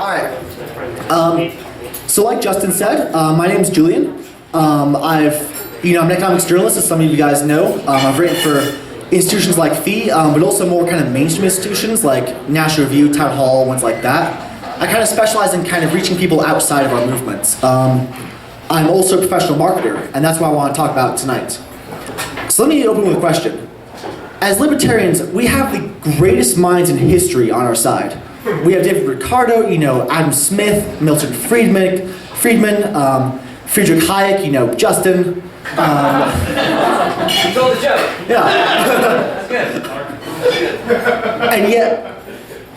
Alright, so like Justin said, my name's Julian. I'm an economics journalist, as some of you guys know. I've written for institutions like FEE, but also more kind of mainstream institutions like National Review, Town Hall, ones like that. I kind of specialize in kind of reaching people outside of our movements. I'm also a professional marketer, and that's what I want to talk about tonight. So let me open with a question. As libertarians, we have the greatest minds in history on our side. We have David Ricardo, Adam Smith, Milton Friedman, Friedrich Hayek, Justin. You told the joke. Yeah. That's good. That's good. And yet,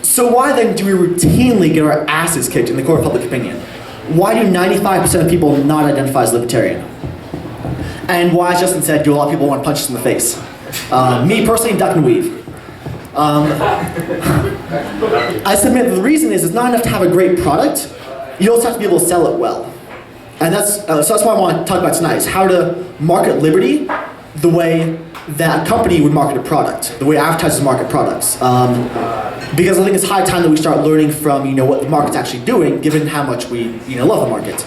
so why then do we routinely get our asses kicked in the court of public opinion? Why do 95% of people not identify as libertarian? And why, as Justin said, do a lot of people want to punch us in the face? Me personally, duck and weave. I submit that the reason is it's not enough to have a great product, you also have to be able to sell it well. And so that's what I want to talk about tonight, is how to market liberty the way that a company would market a product, the way advertisers market products. Because I think it's high time that we start learning from what the market's actually doing, given how much we love the market.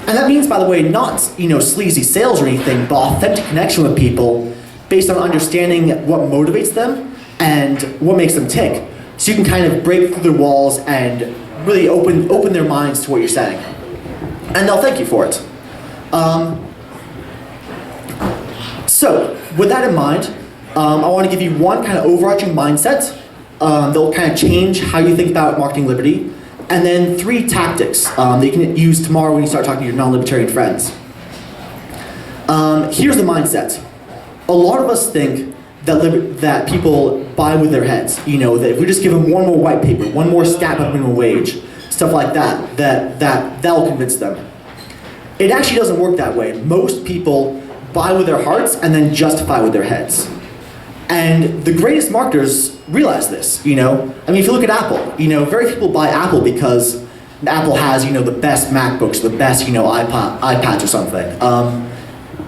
And that means, by the way, not sleazy sales or anything, but authentic connection with people based on understanding what motivates them and what makes them tick. So you can kind of break through their walls and really open their minds to what you're saying. And they'll thank you for it. So, with that in mind, I want to give you one kind of overarching mindset that will kind of change how you think about marketing liberty, and then 3 tactics that you can use tomorrow when you start talking to your non-libertarian friends. Here's the mindset. A lot of us think that people buy with their heads. That if we just give them one more white paper, one more stat about minimum wage, stuff like that'll convince them. It actually doesn't work that way. Most people buy with their hearts and then justify with their heads. And the greatest marketers realize this. If you look at Apple, very few people buy Apple because Apple has the best MacBooks, the best iPads or something.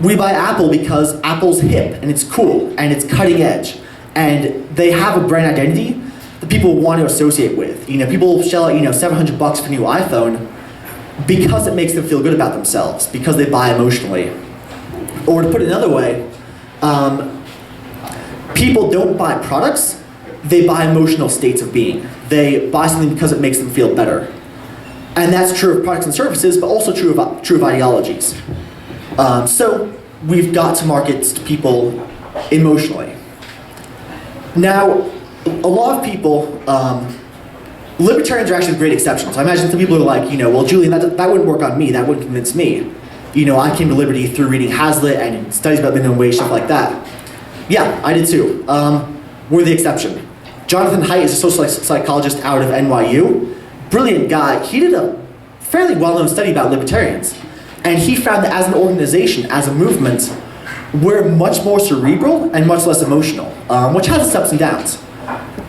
We buy Apple because Apple's hip and it's cool and it's cutting edge, and they have a brand identity that people want to associate with. People shell out $700 for a new iPhone because it makes them feel good about themselves, because they buy emotionally. Or to put it another way, people don't buy products, they buy emotional states of being. They buy something because it makes them feel better. And that's true of products and services, but also true of ideologies. So we've got to market to people emotionally. Now, a lot of people, libertarians are actually great exceptions. I imagine some people are like, well, Julian, that wouldn't work on me, that wouldn't convince me. I came to liberty through reading Hazlitt and studies about minimum wage, stuff like that. Yeah, I did too. We're the exception. Jonathan Haidt is a social psychologist out of NYU. Brilliant guy. He did a fairly well-known study about libertarians. And he found that as an organization, as a movement, we're much more cerebral and much less emotional, which has its ups and downs.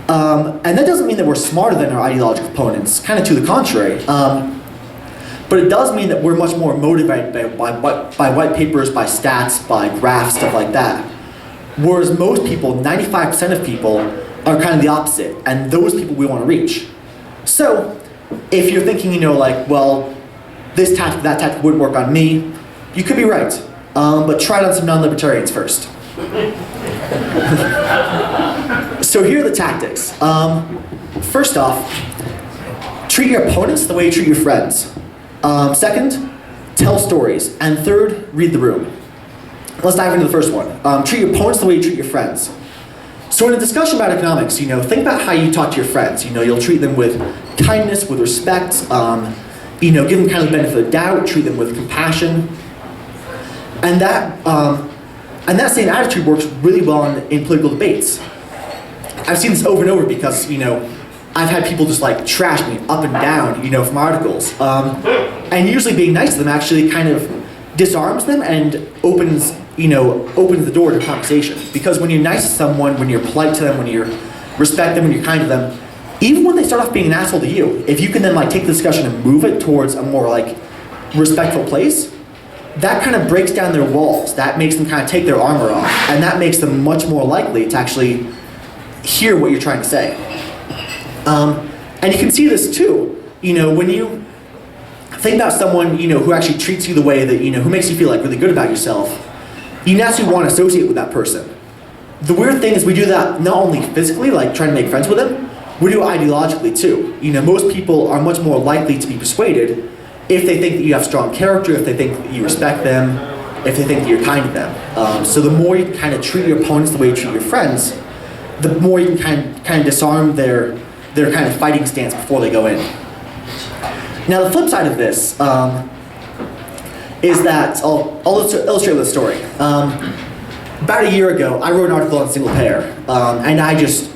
And that doesn't mean that we're smarter than our ideological opponents, kind of to the contrary. But it does mean that we're much more motivated by white papers, by stats, by graphs, stuff like that. Whereas most people, 95% of people, are kind of the opposite, and those people we want to reach. So, if you're thinking, well, this tactic, that tactic wouldn't work on me, you could be right. But try it on some non-libertarians first. So here are the tactics. First off, treat your opponents the way you treat your friends. Second, tell stories. And third, read the room. Let's dive into the first one. Treat your opponents the way you treat your friends. So in a discussion about economics, think about how you talk to your friends. You'll treat them with kindness, with respect, give them kind of the benefit of the doubt, treat them with compassion. And that same attitude works really well in political debates. I've seen this over and over because, I've had people just trash me up and down, from articles. And usually being nice to them actually kind of disarms them and opens the door to conversation. Because when you're nice to someone, when you're polite to them, when you respect them, when you're kind to them, even when they start off being an asshole to you, if you can then take the discussion and move it towards a more respectful place, that kind of breaks down their walls. That makes them kind of take their armor off, and that makes them much more likely to actually hear what you're trying to say. And you can see this too when you think about someone, who actually treats you the way that, who makes you feel like really good about yourself, you naturally want to associate with that person. The weird thing is we do that not only physically, like trying to make friends with them, we do it ideologically too. Most people are much more likely to be persuaded if they think that you have strong character, if they think that you respect them, if they think that you're kind to them. So the more you kind of treat your opponents the way you treat your friends, the more you can kind of disarm their kind of fighting stance before they go in. Now the flip side of this is that, I'll illustrate with a story. About a year ago, I wrote an article on single payer, and I just,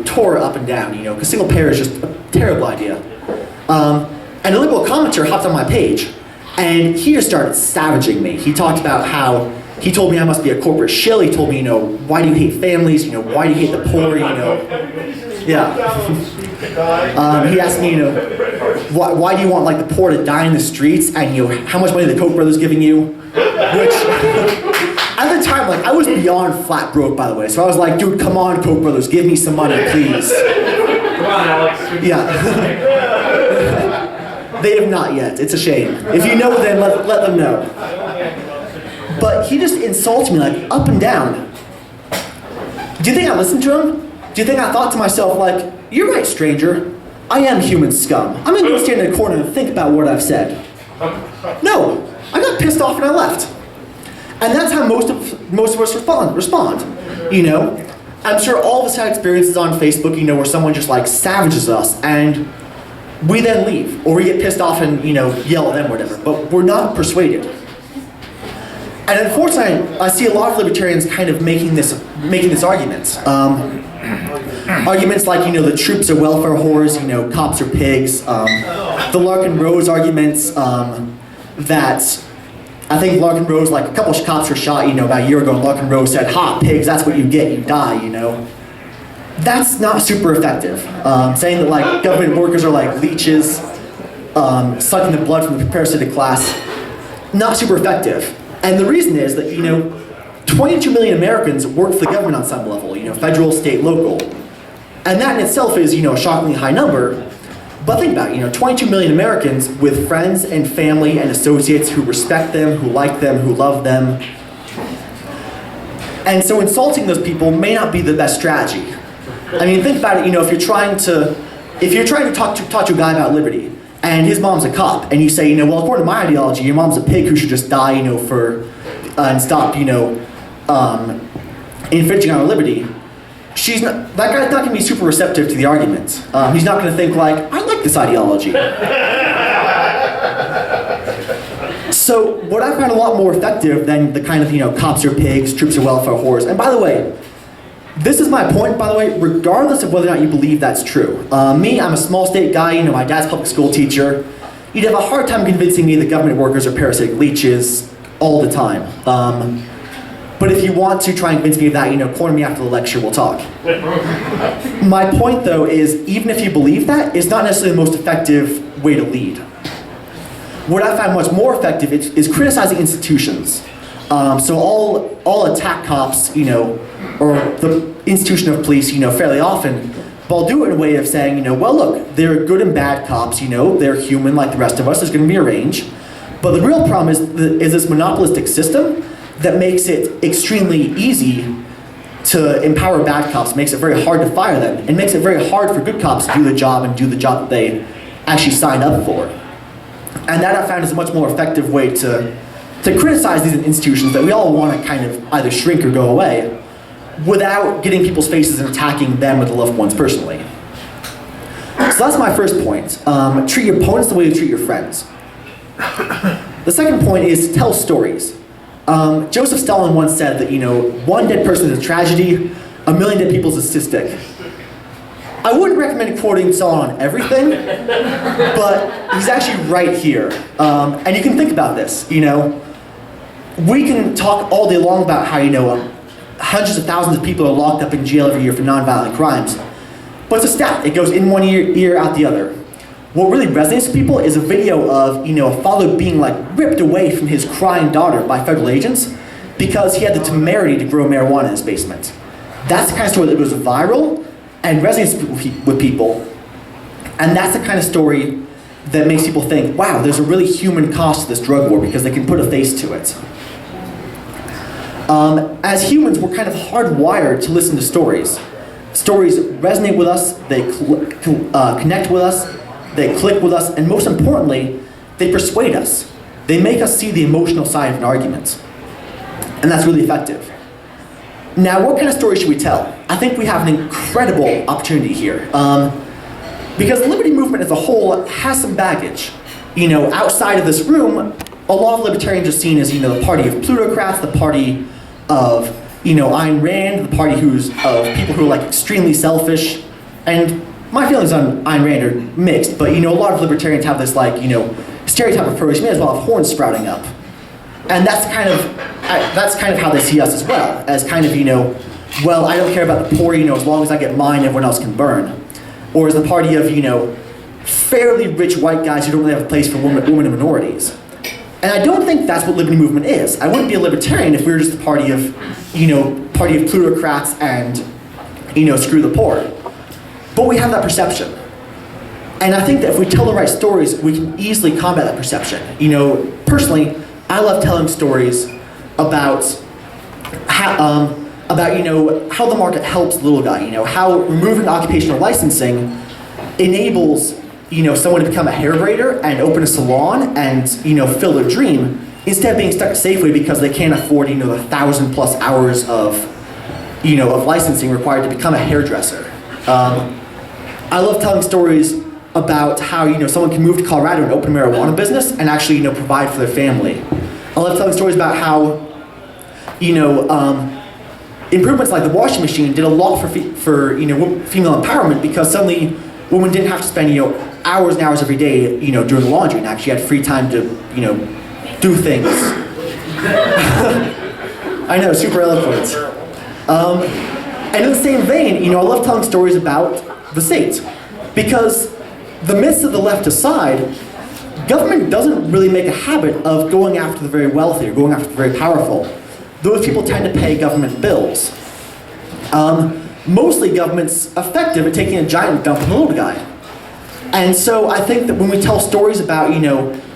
tore it up and down, because single payer is just a terrible idea. And a liberal commenter hopped on my page, and he just started savaging me. He talked about how, he told me I must be a corporate shill. He told me, why do you hate families? Why do you hate the poor? Yeah. He asked me, why do you want like the poor to die in the streets? And how much money the Koch brothers giving you? Which, at the time, I was beyond flat broke, by the way. So I was like, dude, come on, Koch brothers, give me some money, please. Come on, Alex. Yeah. They have not yet. It's a shame. If you know them, let them know. But he just insults me up and down. Do you think I listened to him? Do you think I thought to myself you're right, stranger. I am human scum. I'm gonna go stand in a corner and think about what I've said. No, I got pissed off and I left. And that's how most of us respond. I'm sure all of us had experiences on Facebook, where someone just savages us and we then leave, or we get pissed off and yell at them or whatever, but we're not persuaded. And unfortunately, I see a lot of libertarians kind of making this argument. Arguments like, the troops are welfare whores, cops are pigs. The Larkin Rose arguments that I think Larkin Rose, a couple of cops were shot, about a year ago, and Larkin Rose said, "Ha, pigs, that's what you get, you die," That's not super effective. Saying that government workers are leeches, sucking the blood from the parasitic class, not super effective. And the reason is that 22 million Americans work for the government on some level, federal, state, local, and that in itself is a shockingly high number. But think about it, 22 million Americans with friends and family and associates who respect them, who like them, who love them. And so insulting those people may not be the best strategy. I mean, think about it, if you're trying to talk to a guy about liberty, and his mom's a cop, and you say, well, according to my ideology, your mom's a pig who should just die, and stop, infringing on our liberty. That guy's not going to be super receptive to the argument. He's not going to think I like this ideology. So what I find a lot more effective than the kind of, cops are pigs, troops are welfare whores, and by the way, this is my point, by the way, regardless of whether or not you believe that's true. Me, I'm a small state guy, my dad's a public school teacher. You'd have a hard time convincing me that government workers are parasitic leeches all the time. But if you want to try and convince me of that, corner me after the lecture, we'll talk. My point, though, is even if you believe that, it's not necessarily the most effective way to lead. What I find much more effective is criticizing institutions. So I'll attack cops, or the institution of police, fairly often, but I'll do it in a way of saying, well, look, there are good and bad cops, they're human like the rest of us, there's going to be a range. But the real problem is this monopolistic system that makes it extremely easy to empower bad cops, makes it very hard to fire them, and makes it very hard for good cops to do the job and do the job that they actually signed up for. And that I found is a much more effective way to criticize these institutions that we all want to kind of either shrink or go away without getting people's faces and attacking them or the loved ones personally. So that's my first point. Treat your opponents the way you treat your friends. The second point is tell stories. Joseph Stalin once said that, one dead person is a tragedy, a million dead people is a statistic. I wouldn't recommend quoting Stalin on everything, but he's actually right here. And you can think about this, we can talk all day long about how, hundreds of thousands of people are locked up in jail every year for nonviolent crimes. But it's a stat. It goes in one ear, out the other. What really resonates with people is a video of, a father being ripped away from his crying daughter by federal agents because he had the temerity to grow marijuana in his basement. That's the kind of story that goes viral and resonates with people. And that's the kind of story that makes people think, wow, there's a really human cost to this drug war because they can put a face to it. As humans, we're kind of hardwired to listen to stories. Stories resonate with us, they connect with us, they click with us, and most importantly, they persuade us. They make us see the emotional side of an argument. And that's really effective. Now, what kind of story should we tell? I think we have an incredible opportunity here. Because the liberty movement as a whole has some baggage. Outside of this room, a lot of libertarians are seen as, the party of plutocrats, the party of, Ayn Rand, the party of people who are extremely selfish. And my feelings on Ayn Rand are mixed, but a lot of libertarians have this stereotype approach, may as well have horns sprouting up. And that's kind of how they see us as well, as kind of, well, I don't care about the poor, as long as I get mine, everyone else can burn. Or as the party of, fairly rich white guys who don't really have a place for women and minorities. And I don't think that's what liberty movement is. I wouldn't be a libertarian if we were just the party of plutocrats and, screw the poor. But we have that perception. And I think that if we tell the right stories, we can easily combat that perception. Personally, I love telling stories about how the market helps the little guy. How removing occupational licensing enables someone to become a hair braider and open a salon and fill their dream instead of being stuck at Safeway because they can't afford the 1,000+ hours of licensing required to become a hairdresser. I love telling stories about how someone can move to Colorado and open a marijuana business and actually provide for their family. I love telling stories about how improvements like the washing machine did a lot for female empowerment because suddenly women didn't have to spend hours and hours every day doing the laundry and actually had free time to do things. I know, super eloquent. And in the same vein, I love telling stories about the state because the myths of the left aside, government doesn't really make a habit of going after the very wealthy or going after the very powerful. Those people tend to pay government bills. Mostly government's effective at taking a giant dump on the little guy. And so I think that when we tell stories about,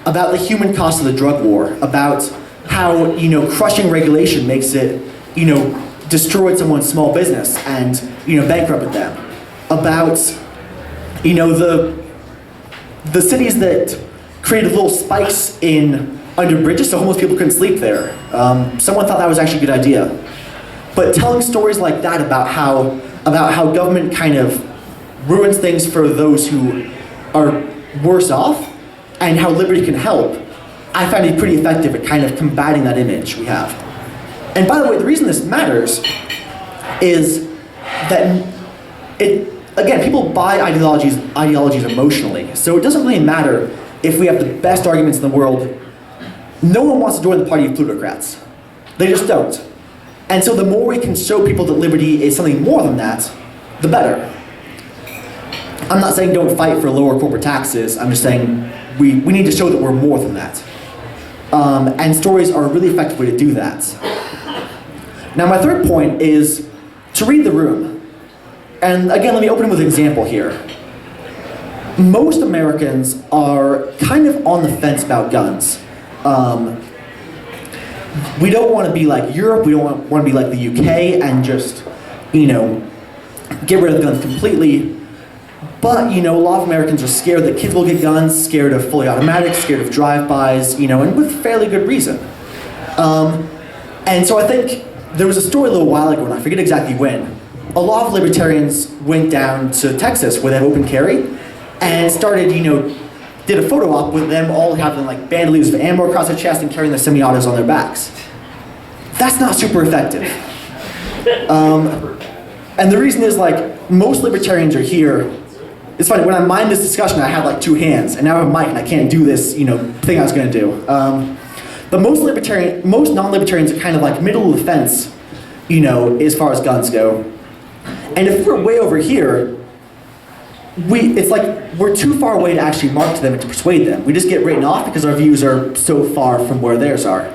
about the human cost of the drug war, about how, crushing regulation makes it, destroyed someone's small business and, bankrupted them, about, the cities that created little spikes under bridges so homeless people couldn't sleep there. Someone thought that was actually a good idea. But telling stories like that about how government kind of ruins things for those who are worse off and how liberty can help, I find it pretty effective at kind of combating that image we have. And by the way, the reason this matters is that again, people buy ideologies emotionally. So it doesn't really matter if we have the best arguments in the world. No one wants to join the party of plutocrats. They just don't. And so the more we can show people that liberty is something more than that, the better. I'm not saying don't fight for lower corporate taxes. I'm just saying we need to show that we're more than that. And stories are a really effective way to do that. Now my third point is to read the room. And again, let me open with an example here. Most Americans are kind of on the fence about guns. We don't want to be like Europe, we don't want to be like the UK and just, get rid of guns completely. But, a lot of Americans are scared that kids will get guns, scared of fully automatics, scared of drive-bys, and with fairly good reason. And so I think there was a story a little while ago, and I forget exactly when. A lot of libertarians went down to Texas where they have open carry and started, did a photo op with them all having bandoliers of ammo across their chest and carrying their semi-autos on their backs. That's not super effective. And the reason is most libertarians are here. It's funny, when I mind this discussion, I have 2 hands, and now I have a mic, and I can't do this, thing I was gonna do. But most non-libertarians are kind of middle of the fence, as far as guns go. And if we're way over here, we're too far away to actually market to them and to persuade them. We just get written off because our views are so far from where theirs are.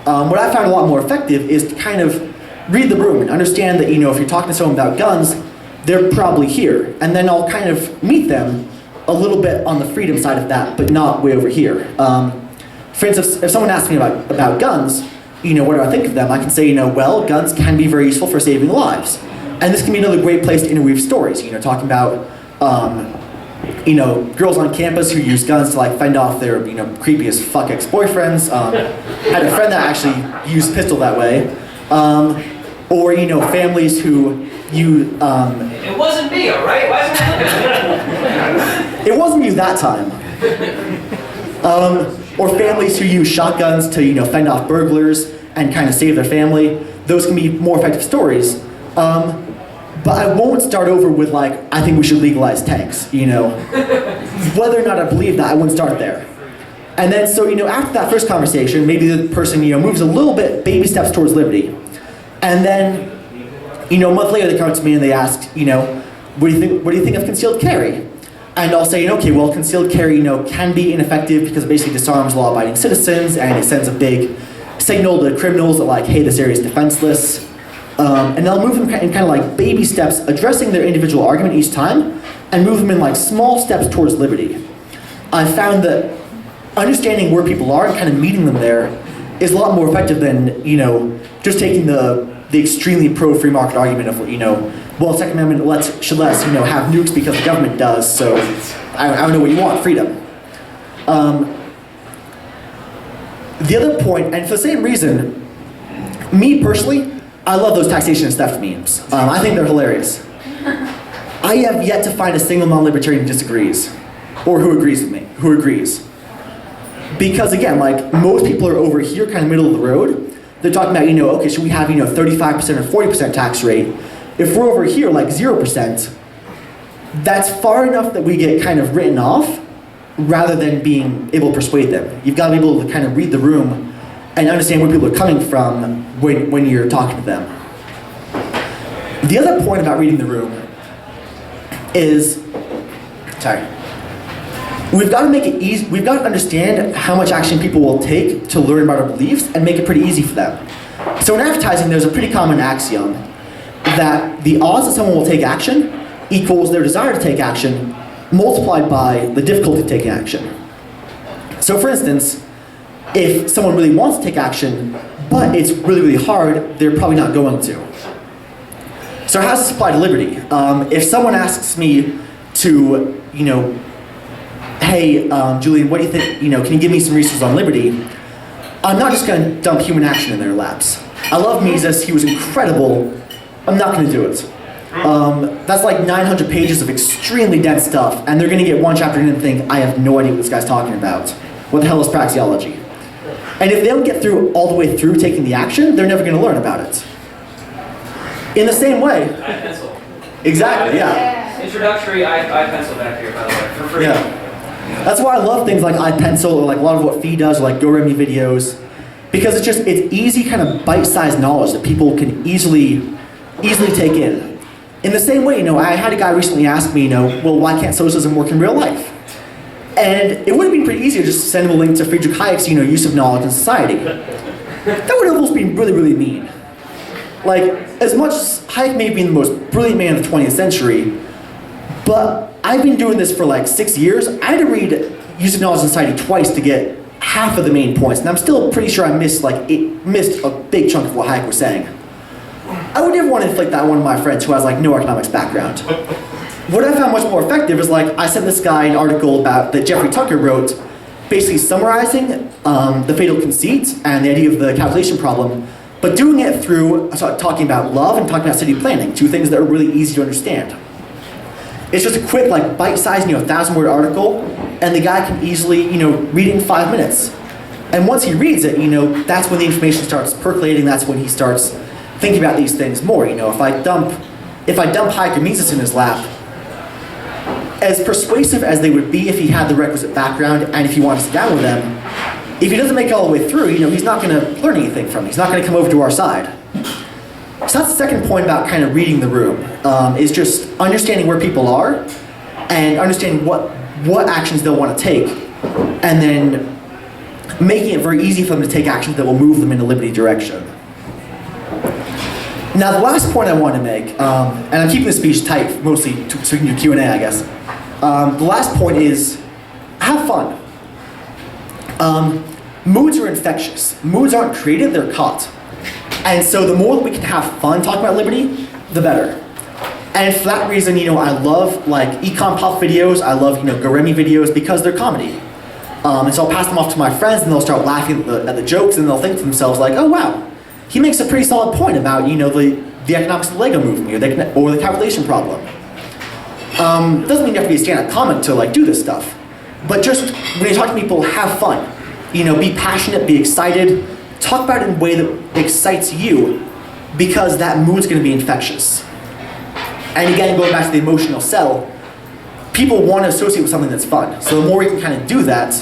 What I found a lot more effective is to kind of read the room and understand that, if you're talking to someone about guns, they're probably here. And then I'll kind of meet them a little bit on the freedom side of that, but not way over here. For instance, if someone asks me about guns, what do I think of them? I can say, well, guns can be very useful for saving lives. And this can be another great place to interweave stories, talking about, girls on campus who use guns to like fend off their, creepy as fuck ex-boyfriends. Had a friend that actually used a pistol that way. Or, families who you... It wasn't me, all right? Why is it It wasn't you that time. Or families who use shotguns to, fend off burglars and kind of save their family. Those can be more effective stories. But I won't start over with like, I think we should legalize tanks, Whether or not I believe that, I wouldn't start there. And then, so, after that first conversation, maybe the person, moves a little bit, baby steps towards liberty. And then, a month later they come up to me and they ask, what do you think of concealed carry? And I'll say, okay, well, concealed carry, can be ineffective because it basically disarms law-abiding citizens and it sends a big signal to criminals that like, hey, this area is defenseless. And I'll move them in kind of like baby steps, addressing their individual argument each time, and move them in like small steps towards liberty. I've found that understanding where people are and kind of meeting them there is a lot more effective than, just taking the extremely pro-free market argument of, well, the Second Amendment should let us, have nukes because the government does, so I don't know what you want, freedom. The other point, and for the same reason, me personally, I love those taxation and theft memes. I think they're hilarious. I have yet to find a single non-libertarian who disagrees, or who agrees with me, who agrees. Because again, like, most people are over here, kind of middle of the road. They're talking about, okay, should we have, 35% or 40% tax rate? If we're over here, like 0%, that's far enough that we get kind of written off, rather than being able to persuade them. You've got to be able to kind of read the room and understand where people are coming from when you're talking to them. The other point about reading the room is, we've got to make it easy, we've got to understand how much action people will take to learn about our beliefs and make it pretty easy for them. So in advertising, there's a pretty common axiom that the odds that someone will take action equals their desire to take action multiplied by the difficulty of taking action. So for instance, if someone really wants to take action, but it's really, really hard, they're probably not going to. So how does this apply to liberty? If someone asks me to, hey, Julian, what do you think, can you give me some resources on liberty? I'm not just going to dump human action in their laps. I love Mises, he was incredible. I'm not going to do it. That's like 900 pages of extremely dense stuff, and they're going to get one chapter in and think, I have no idea what this guy's talking about. What the hell is praxeology? And if they don't get through all the way through taking the action, they're never going to learn about it. In the same way. iPencil. Exactly, yeah. Introductory iPencil back here, by the way, for free. Yeah. That's why I love things like iPencil or like a lot of what Fee does, or like GoRemi videos, because it's easy kind of bite-sized knowledge that people can easily take in. In the same way, I had a guy recently ask me, well, why can't socialism work in real life? And it would have been pretty easy to just send him a link to Friedrich Hayek's, use of knowledge in society. That would have almost been really, really mean. Like, as much as Hayek may have been the most brilliant man of the 20th century, but I've been doing this for like 6 years. I had to read Use of Knowledge in Society twice to get half of the main points, and I'm still pretty sure I missed a big chunk of what Hayek was saying. I would never want to inflict that on one of my friends who has like no economics background. What I found much more effective is like, I sent this guy an article that Jeffrey Tucker wrote, basically summarizing the fatal conceit and the idea of the calculation problem, but doing it through talking about love and talking about city planning, two things that are really easy to understand. It's just a quick, like, bite-sized, 1,000-word article, and the guy can easily, read it in 5 minutes. And once he reads it, that's when the information starts percolating. That's when he starts thinking about these things more. If I dump Hayek or Mises in his lap, as persuasive as they would be if he had the requisite background and if he wanted to sit down with them, if he doesn't make it all the way through, he's not going to learn anything from it. He's not going to come over to our side. So that's the second point about kind of reading the room, is just understanding where people are and understanding what actions they'll want to take, and then making it very easy for them to take actions that will move them in a liberty direction. Now the last point I want to make, and I'm keeping the speech tight mostly so we can do Q&A, I guess, The last point is have fun. Moods are infectious. Moods aren't created, they're caught. And so the more that we can have fun talking about liberty, the better. And for that reason, I love like econ pop videos, I love Goremi videos because they're comedy. And so I'll pass them off to my friends and they'll start laughing at the jokes and they'll think to themselves like, oh wow, he makes a pretty solid point about the economics of the Lego movie or the calculation problem. Doesn't mean you have to be a stand-up comic to like do this stuff, but just when you talk to people, have fun. Be passionate, be excited, talk about it in a way that excites you, because that mood's going to be infectious. And again, going back to the emotional sell, people want to associate with something that's fun. So the more you can kind of do that,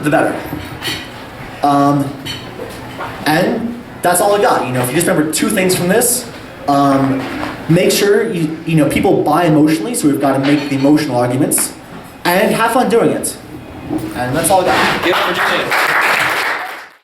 the better. And that's all I got. If you just remember 2 things from this, make sure people buy emotionally, so we've got to make the emotional arguments, and have fun doing it. And that's all I got. Give it for Julian.